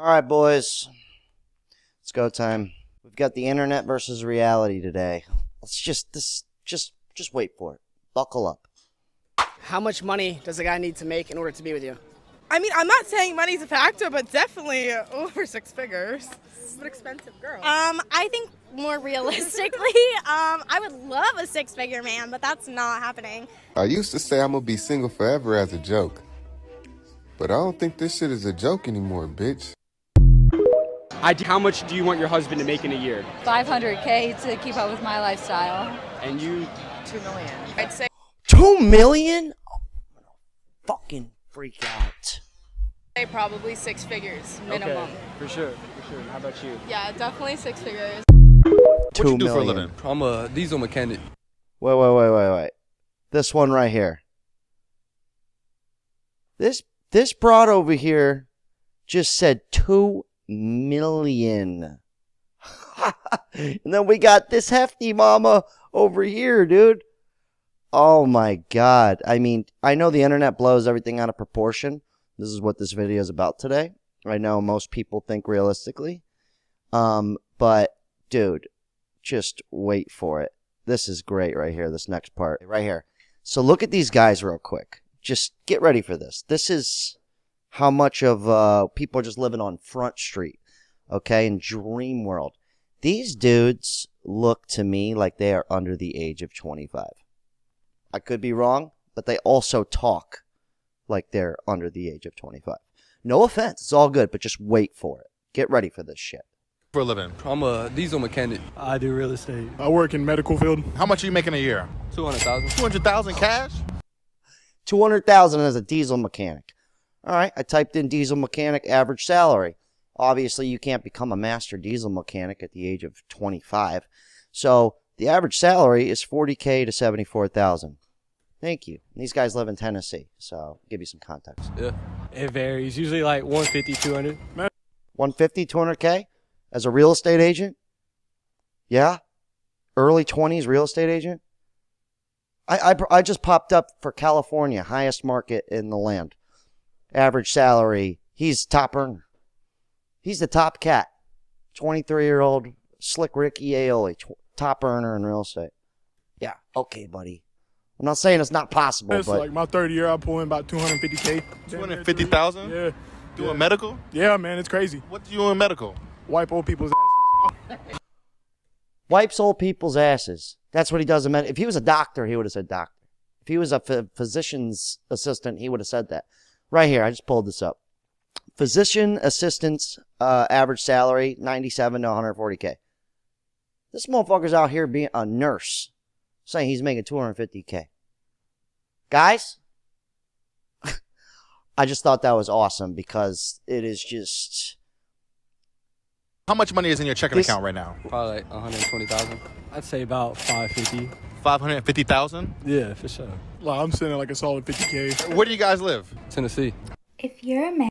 All right, boys. It's go time. We've got the internet versus reality today. Let's just wait for it. Buckle up. How much money does a guy need to make in order to be with you? I mean, I'm not saying money's a factor, but definitely over six figures. I'm an expensive girl. I think more realistically, I would love a six-figure man, but that's not happening. I used to say I'm gonna be single forever as a joke. But I don't think this shit is a joke anymore, bitch. How much do you want your husband to make in a year? $500K to keep up with my lifestyle. And you? $2 million. I'd say $2 million? Oh, I'm gonna fucking freak out. probably six figures minimum. Okay, for sure. How about you? Yeah, definitely six figures. What you do for a living? I'm a diesel mechanic. Wait. This one right here. This broad over here just said 2 million. And then we got this hefty mama over here, dude. Oh my God. I mean, I know the internet blows everything out of proportion. This is what this video is about today. I know most people think realistically. But dude, just wait for it. This is great right here. This next part right here. So look at these guys real quick. Just get ready for this. This is how much of people are just living on Front Street, okay, in Dream World. These dudes look to me like they are under the age of 25. I could be wrong, but they also talk like they're under the age of 25. No offense. It's all good, but just wait for it. Get ready for this shit. For a living? I'm a diesel mechanic. I do real estate. I work in medical field. How much are you making a year? $200,000. $200,000 cash? $200,000 as a diesel mechanic. All right, I typed in diesel mechanic average salary. Obviously, you can't become a master diesel mechanic at the age of 25. So the average salary is $40K to $74,000. Thank you. These guys live in Tennessee, so I'll give you some context. Yeah, it varies. Usually like 150, 200. 150, 200K as a real estate agent? Yeah? Early 20s real estate agent? I just popped up for California, highest market in the land. Average salary, he's top earner. He's the top cat. 23-year-old Slick Ricky Aioli, top earner in real estate. Yeah, okay, buddy. I'm not saying it's not possible, It's but like my third year, I pull in about $250K. $250,000? Yeah. Doing medical? Yeah, man, it's crazy. What do you do in medical? Wipe old people's asses. wipes old people's asses. That's what he does. If he was a doctor, he would have said doctor. If he was a physician's assistant, he would have said that. Right here, I just pulled this up. Physician assistant's average salary, $97 to $140K. This motherfucker's out here being a nurse, saying he's making $250K. Guys, I just thought that was awesome because it is just... How much money is in your checking account right now? Probably like 120,000. I'd say about 550. 550,000? Yeah, for sure. Well, I'm sitting at like a solid 50K. Where do you guys live? Tennessee. If you're a man.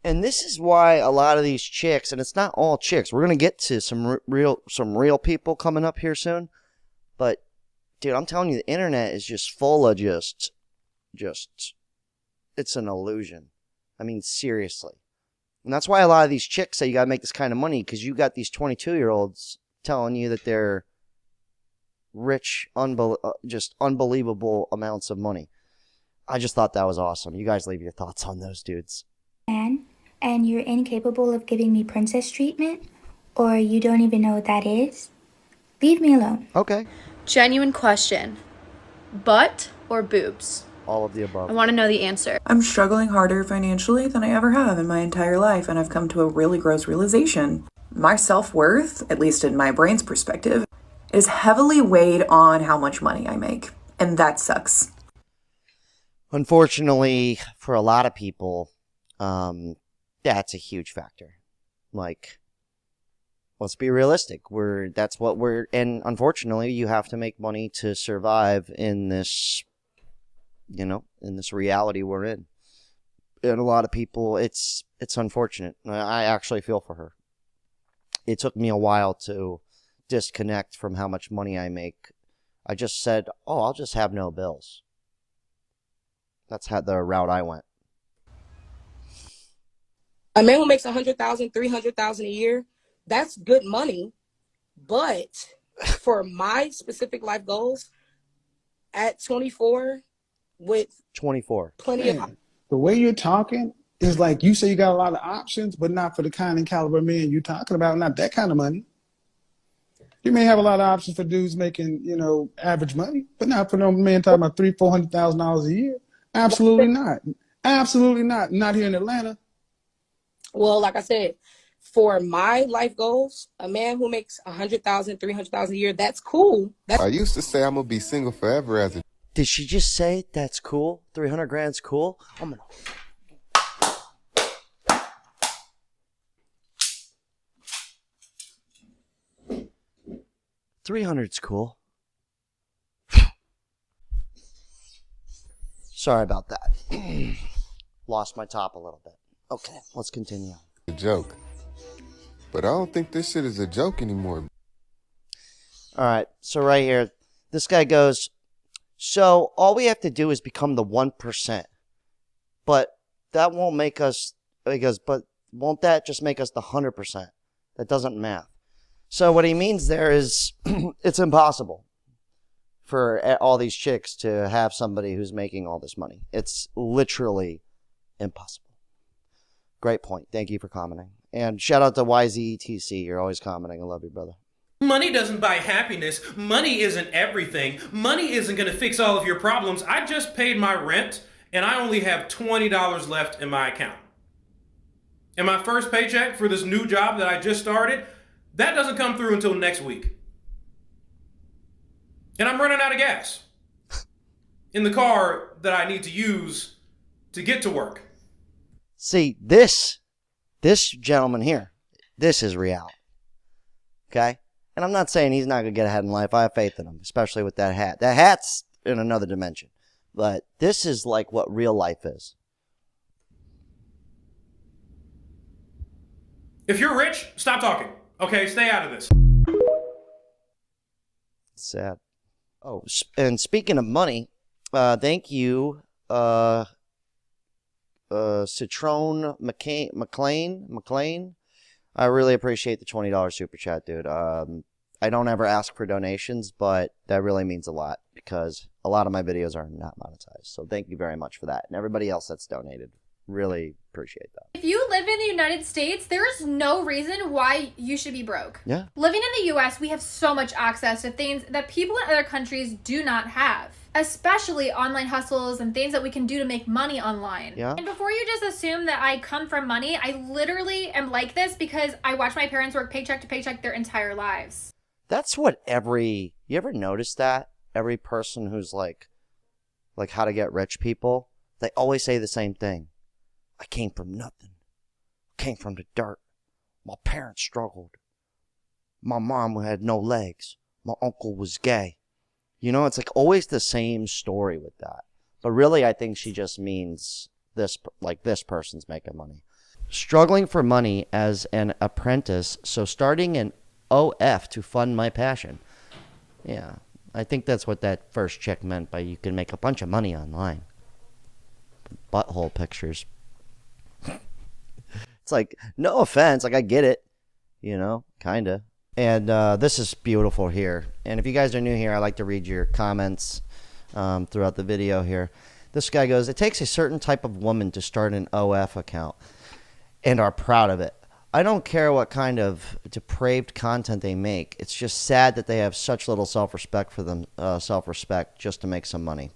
And this is why a lot of these chicks, and it's not all chicks. We're gonna get to some real people coming up here soon. But dude, I'm telling you, the internet is just full of just it's an illusion. I mean, seriously. And that's why a lot of these chicks say you gotta make this kind of money, because you got these 22-year-olds telling you that they're rich, just unbelievable amounts of money. I just thought that was awesome. You guys leave your thoughts on those dudes. Man, and you're incapable of giving me princess treatment, or you don't even know what that is, leave me alone. Okay. Genuine question. Butt or boobs? All of the above. I want to know the answer. I'm struggling harder financially than I ever have in my entire life, and I've come to a really gross realization. My self-worth, at least in my brain's perspective, is heavily weighed on how much money I make, and that sucks. Unfortunately, for a lot of people, that's a huge factor. Like, let's be realistic. And unfortunately, you have to make money to survive in this, in this reality we're in. And a lot of people, it's unfortunate. I actually feel for her. It took me a while to disconnect from how much money I make. I just said, I'll just have no bills. That's how the route I went. A man who makes 100,000, 300,000 a year, that's good money. But for my specific life goals at 24, with 24. plenty of The way you're talking is like you say you got a lot of options, but not for the kind and caliber man you're talking about. Not that kind of money. You may have a lot of options for dudes making, average money, but not for no man talking about $300,000-$400,000 a year. Absolutely not. Absolutely not. Not here in Atlanta. Well, like I said, for my life goals, a man who makes 100,000, 300,000 a year, that's cool. I used to say I'm gonna be single forever as a. Did she just say that's cool? 300 grand's cool? I'm gonna. 300's cool. Sorry about that. Lost my top a little bit. Okay, let's continue. A joke. But I don't think this shit is a joke anymore. All right, so right here, this guy goes, so all we have to do is become the 1%. But that won't make us, he goes, but won't that just make us the 100%? That doesn't math. So what he means there is it's impossible for all these chicks to have somebody who's making all this money. It's literally impossible. Great point. Thank you for commenting. And shout out to YZETC. You're always commenting. I love you, brother. Money doesn't buy happiness. Money isn't everything. Money isn't going to fix all of your problems. I just paid my rent, and I only have $20 left in my account. And my first paycheck for this new job that I just started, that doesn't come through until next week. And I'm running out of gas in the car that I need to use to get to work. See, this gentleman here, this is reality. Okay? And I'm not saying he's not going to get ahead in life. I have faith in him, especially with that hat. That hat's in another dimension. But this is like what real life is. If you're rich, stop talking. Okay, stay out of this. Sad. Oh, and speaking of money, thank you, Citrone McLean. I really appreciate the $20 super chat, dude. I don't ever ask for donations, but that really means a lot because a lot of my videos are not monetized. So thank you very much for that. And everybody else that's donated. Really appreciate that. If you live in the United States, there is no reason why you should be broke. Yeah. Living in the US, we have so much access to things that people in other countries do not have. Especially online hustles and things that we can do to make money online. Yeah. And before you just assume that I come from money, I literally am like this because I watch my parents work paycheck to paycheck their entire lives. That's what you ever notice that? Every person who's like how to get rich people, they always say the same thing. I came from nothing. Came from the dirt. My parents struggled. My mom had no legs. My uncle was gay. You know, it's like always the same story with that. But really, I think she just means this person's making money. Struggling for money as an apprentice, so starting an OF to fund my passion. Yeah, I think that's what that first chick meant by you can make a bunch of money online. Butthole pictures. It's like, no offense, like I get it, kinda. And this is beautiful here. And if you guys are new here, I like to read your comments throughout the video here. This guy goes, it takes a certain type of woman to start an OF account and are proud of it. I don't care what kind of depraved content they make. It's just sad that they have such little self-respect for them, self-respect just to make some money.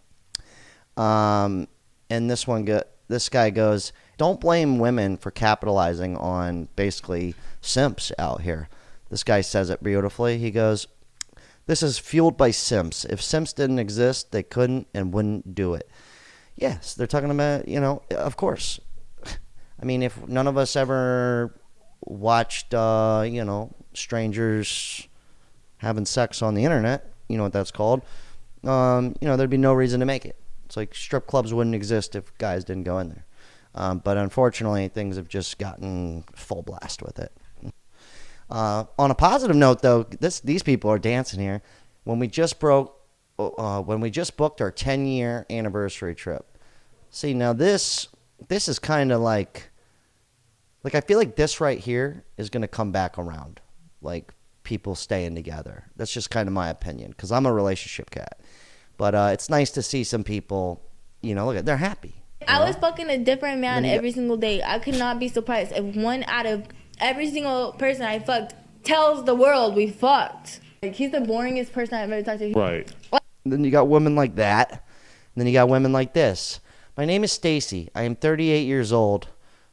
And this guy goes, don't blame women for capitalizing on basically simps out here. This guy says it beautifully. He goes, this is fueled by simps. If simps didn't exist, they couldn't and wouldn't do it. Yes, they're talking about, of course. I mean, if none of us ever watched, strangers having sex on the internet, you know what that's called, there'd be no reason to make it. It's like strip clubs wouldn't exist if guys didn't go in there. But unfortunately, things have just gotten full blast with it. On a positive note, though, these people are dancing here. When we just booked our 10-year anniversary trip. See, now this is kind of like Like, I feel like this right here is going to come back around. Like, people staying together. That's just kind of my opinion, because I'm a relationship cat. But it's nice to see some people, look at, they're happy. I was fucking a different man Then you every single day. I could not be surprised if one out of every single person I fucked tells the world we fucked. Like, he's the boringest person I've ever talked to. Right. Then you got women like that. And then you got women like this. My name is Stacy. I am 38 years old,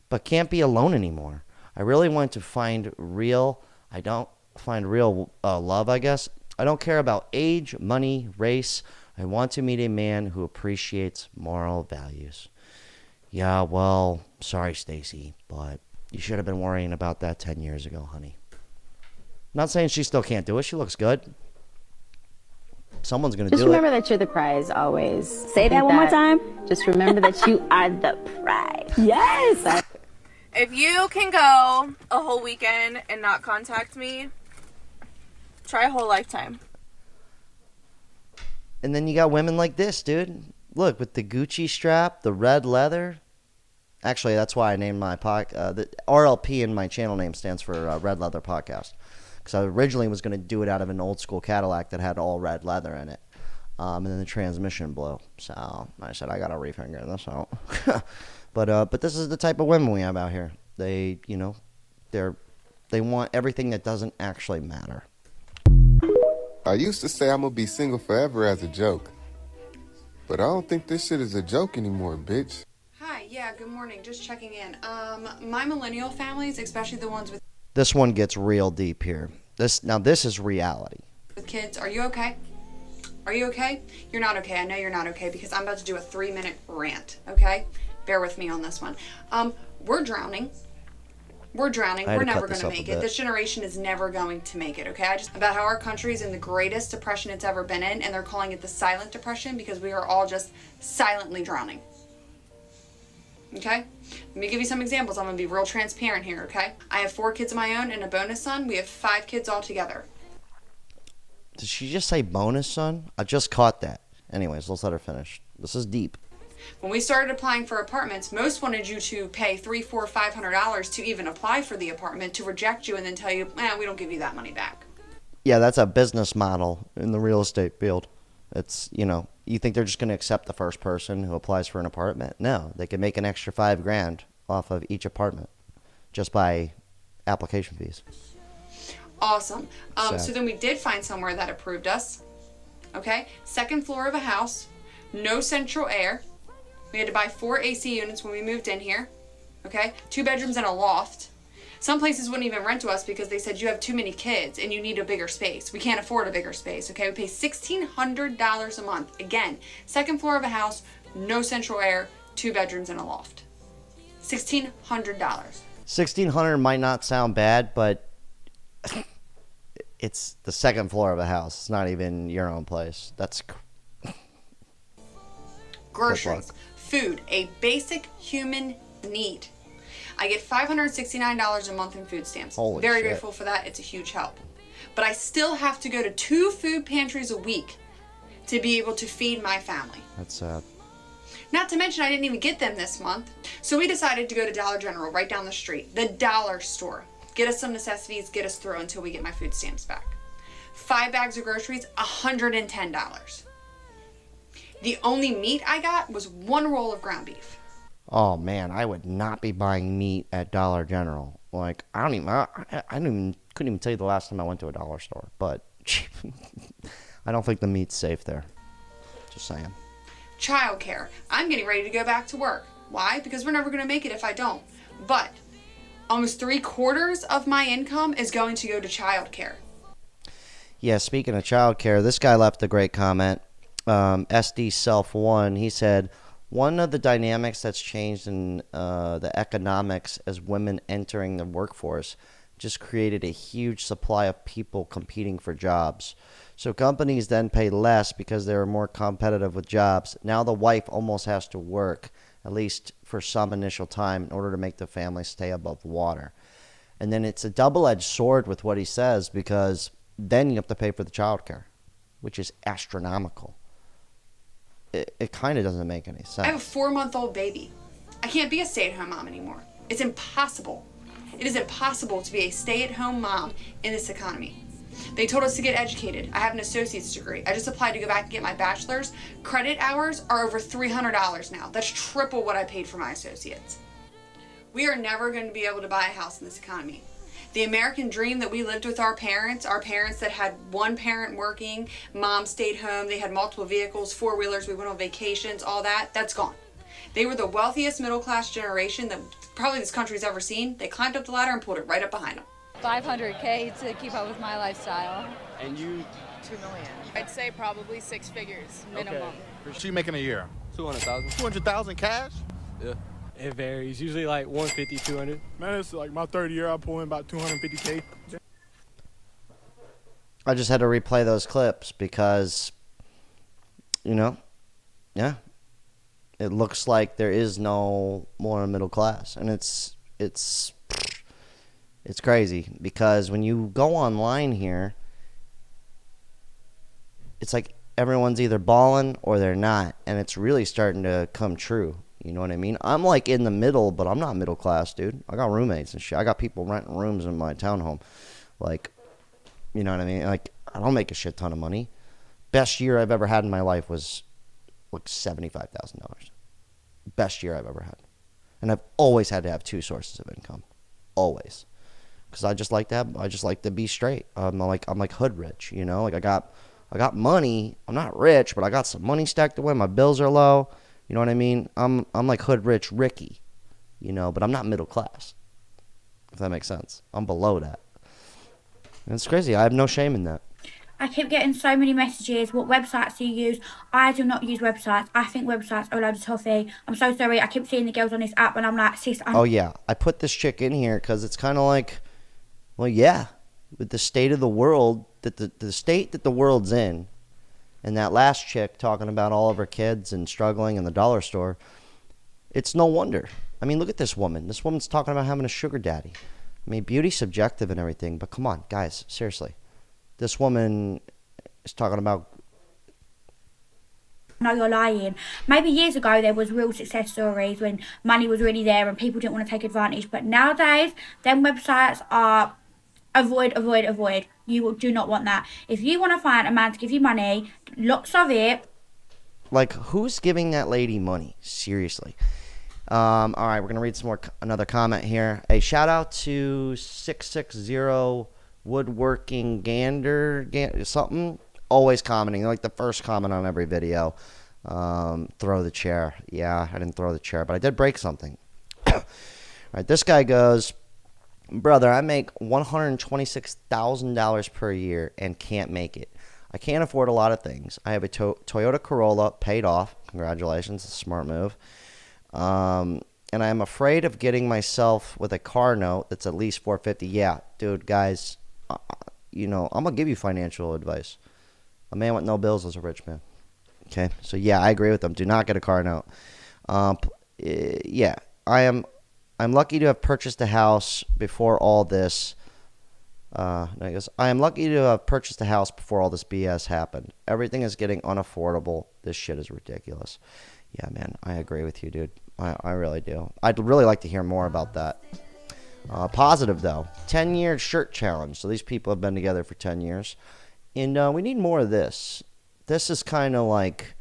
but can't be alone anymore. I really want to find real, love, I guess. I don't care about age, money, race. I want to meet a man who appreciates moral values. Yeah, well, sorry, Stacy, but you should have been worrying about that 10 years ago, honey. Not saying she still can't do it. She looks good. Someone's going to do it. Just remember that you're the prize always. Say that one more time. Just remember that you are the prize. Yes. If you can go a whole weekend and not contact me, try a whole lifetime. And then you got women like this, dude. Look, with the Gucci strap, the red leather. Actually, that's why I named my the RLP in my channel name stands for Red Leather Podcast. Because I originally was going to do it out of an old school Cadillac that had all red leather in it. And then the transmission blew. So I said, I got to refinger this out. But this is the type of women we have out here. They, they want everything that doesn't actually matter. I used to say I'm gonna be single forever as a joke. But I don't think this shit is a joke anymore, bitch. Hi, yeah, good morning. Just checking in. My millennial families, especially the ones with This one gets real deep here. This is reality. kids, are you okay? Are you okay? You're not okay. I know you're not okay because I'm about to do a 3-minute rant, okay? Bear with me on this one. We're drowning. We're drowning. I had We're to never cut this going to up a make it. bit. This generation is never going to make it, okay? About how our country is in the greatest depression it's ever been in, and they're calling it the silent depression because we are all just silently drowning. Okay? Let me give you some examples. I'm going to be real transparent here, okay? I have 4 kids of my own and a bonus son. We have 5 kids altogether. Did she just say bonus son? I just caught that. Anyways, let's let her finish. This is deep. When we started applying for apartments, most wanted you to pay $300, $400, $500 to even apply for the apartment, to reject you and then tell you, we don't give you that money back. Yeah, that's a business model in the real estate field. It's, you think they're just going to accept the first person who applies for an apartment? No, they can make an extra $5,000 off of each apartment just by application fees. Awesome. Sad. So then we did find somewhere that approved us. Okay? 2nd floor of a house, no central air. We had to buy 4 AC units when we moved in here. Okay? 2 bedrooms and a loft. Some places wouldn't even rent to us because they said you have too many kids and you need a bigger space. We can't afford a bigger space. Okay? We pay $1,600 a month. Again, 2nd floor of a house, no central air, 2 bedrooms and a loft. $1,600. $1,600 might not sound bad, but it's the 2nd floor of a house. It's not even your own place. That's Groceries, food, a basic human need. I get $569 a month in food stamps. Holy Very shit. grateful for that. It's a huge help. But I still have to go to 2 food pantries a week to be able to feed my family. That's sad. Not to mention I didn't even get them this month. So we decided to go to Dollar General right down the street. The dollar store. Get us some necessities, get us through until we get my food stamps back. 5 bags of groceries, $110. The only meat I got was 1 roll of ground beef. Oh man, I would not be buying meat at Dollar General. Like I couldn't even tell you the last time I went to a dollar store. But I don't think the meat's safe there. Just saying. Childcare. I'm getting ready to go back to work. Why? Because we're never going to make it if I don't. But almost 3/4 of my income is going to go to childcare. Yeah, speaking of childcare, this guy left a great comment. SD Self One. He said, one of the dynamics that's changed in the economics as women entering the workforce just created a huge supply of people competing for jobs. So companies then pay less because they are more competitive with jobs. Now the wife almost has to work, at least for some initial time, in order to make the family stay above water. And then it's a double-edged sword with what he says, because then you have to pay for the childcare, which is astronomical. It kind of doesn't make any sense. I have a 4-month-old baby. I can't be a stay-at-home mom anymore. It's impossible. It is impossible to be a stay-at-home mom in this economy. They told us to get educated. I have an associate's degree. I just applied to go back and get my bachelor's. Credit hours are over $300 now. That's triple what I paid for my associates. We are never going to be able to buy a house in this economy. The American dream that we lived with our parents that had one parent working, mom stayed home, they had multiple vehicles, four-wheelers, we went on vacations, all that, that's gone. They were the wealthiest middle-class generation that probably this country's ever seen. They climbed up the ladder and pulled it right up behind them. $500K to keep up with my lifestyle. And you? $2 million. I'd say probably 6 figures minimum. Okay. What's she making a year? 200,000. 200,000 cash? Yeah. It varies. Usually like 150, 200. Man, it's like my third year. I pull in about 250K. I just had to replay those clips because, yeah, it looks like there is no more middle class, and it's crazy because when you go online here, it's like everyone's either balling or they're not, and it's really starting to come true. You know what I mean? I'm like in the middle, but I'm not middle class, dude. I got roommates and shit. I got people renting rooms in my townhome. Like, you know what I mean? Like, I don't make a shit ton of money. Best year I've ever had in my life was like $75,000. Best year I've ever had. And I've always had to have two sources of income. Always. Because I just like to be straight. I'm like hood rich, you know? Like I got money. I'm not rich, but I got some money stacked away. My bills are low. You know what I mean? I'm like hood rich Ricky, but I'm not middle class. If that makes sense. I'm below that. And it's crazy. I have no shame in that. I keep getting so many messages. What websites do you use? I do not use websites. I think websites are a load of toffee. I'm so sorry. I keep seeing the girls on this app and I'm like, sis, Oh, yeah. I put this chick in here because it's kind of like, well, yeah, with the state of the world, the state that the world's in, and that last chick talking about all of her kids and struggling in the dollar store, it's no wonder. I mean, look at this woman. This woman's talking about having a sugar daddy. I mean, beauty's subjective and everything, but come on, guys, seriously. This woman is talking about... No, you're lying. Maybe years ago there was real success stories when money was really there and people didn't want to take advantage, but nowadays, them websites are... Avoid. You do not want that. If you want to find a man to give you money, lots of it. Like, who's giving that lady money? Seriously. All right, we're going to read another comment here. A shout out to 660 Woodworking Gander something. Always commenting. Like the first comment on every video. Throw the chair. Yeah, I didn't throw the chair, but I did break something. All right, this guy goes... Brother, I make $126,000 per year and can't make it. I can't afford a lot of things. I have a Toyota Corolla paid off. Congratulations. It's a smart move. And I am afraid of getting myself with a car note that's at least $450. Yeah, dude, guys, I'm going to give you financial advice. A man with no bills is a rich man. Okay? So, yeah, I agree with them. Do not get a car note. Yeah, I'm lucky to have purchased a house before all this. I am lucky to have purchased a house before all this BS happened. Everything is getting unaffordable. This shit is ridiculous. Yeah, man, I agree with you, dude. I really do. I'd really like to hear more about that. Positive, though. 10-year shirt challenge. So these people have been together for 10 years. And we need more of this. This is kind of like...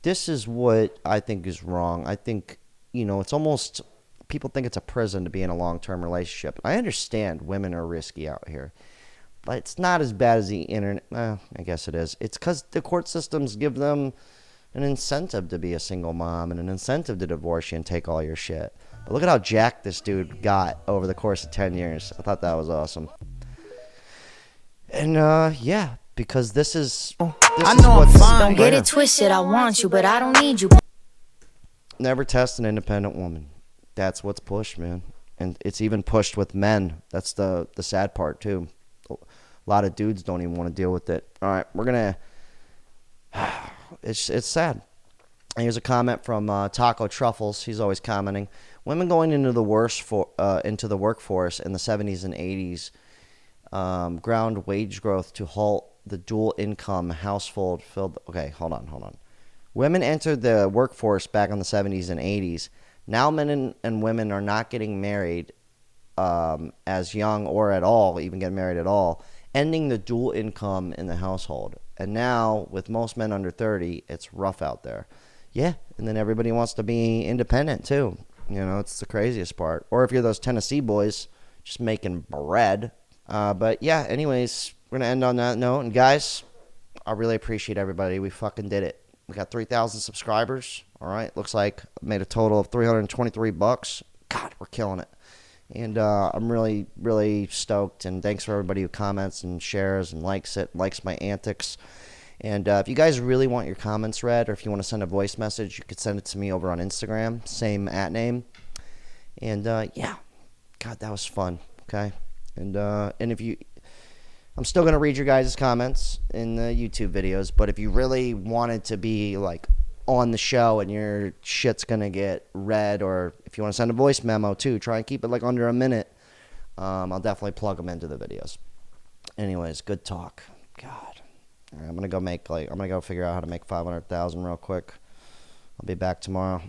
This is what I think is wrong. I think, it's almost... People think it's a prison to be in a long-term relationship. I understand women are risky out here. But it's not as bad as the internet. Well, I guess it is. It's because the court systems give them an incentive to be a single mom and an incentive to divorce you and take all your shit. But look at how jacked this dude got over the course of 10 years. I thought that was awesome. And, yeah, because this is what's fine. Don't get it twisted. I want you, but I don't need you. Never test an independent woman. That's what's pushed, man. And it's even pushed with men. That's the sad part, too. A lot of dudes don't even want to deal with it. All right, we're going to... It's sad. And here's a comment from Taco Truffles. He's always commenting. Women going into the workforce in the 70s and 80s ground wage growth to halt the dual income household filled... Okay, hold on. Women entered the workforce back in the 70s and 80s. Now men and women are not getting married as young or at all, even getting married at all, ending the dual income in the household. And now, with most men under 30, it's rough out there. Yeah, and then everybody wants to be independent, too. You know, it's the craziest part. Or if you're those Tennessee boys, just making bread. But yeah, anyways, we're going to end on that note. And guys, I really appreciate everybody. We fucking did it. We got 3,000 subscribers. All right. Looks like I made a total of $323. God, we're killing it. And I'm really, really stoked. And thanks for everybody who comments and shares and likes my antics. And if you guys really want your comments read, or if you want to send a voice message, you could send it to me over on Instagram. Same @name. And yeah, God, that was fun. Okay. And if you, I'm still going to read your guys' comments in the YouTube videos, but if you really wanted to be like on the show and your shit's going to get read, or if you want to send a voice memo too, try and keep it like under a minute. I'll definitely plug them into the videos. Anyways, good talk. God. All right, I'm going to go figure out how to make 500,000 real quick. I'll be back tomorrow.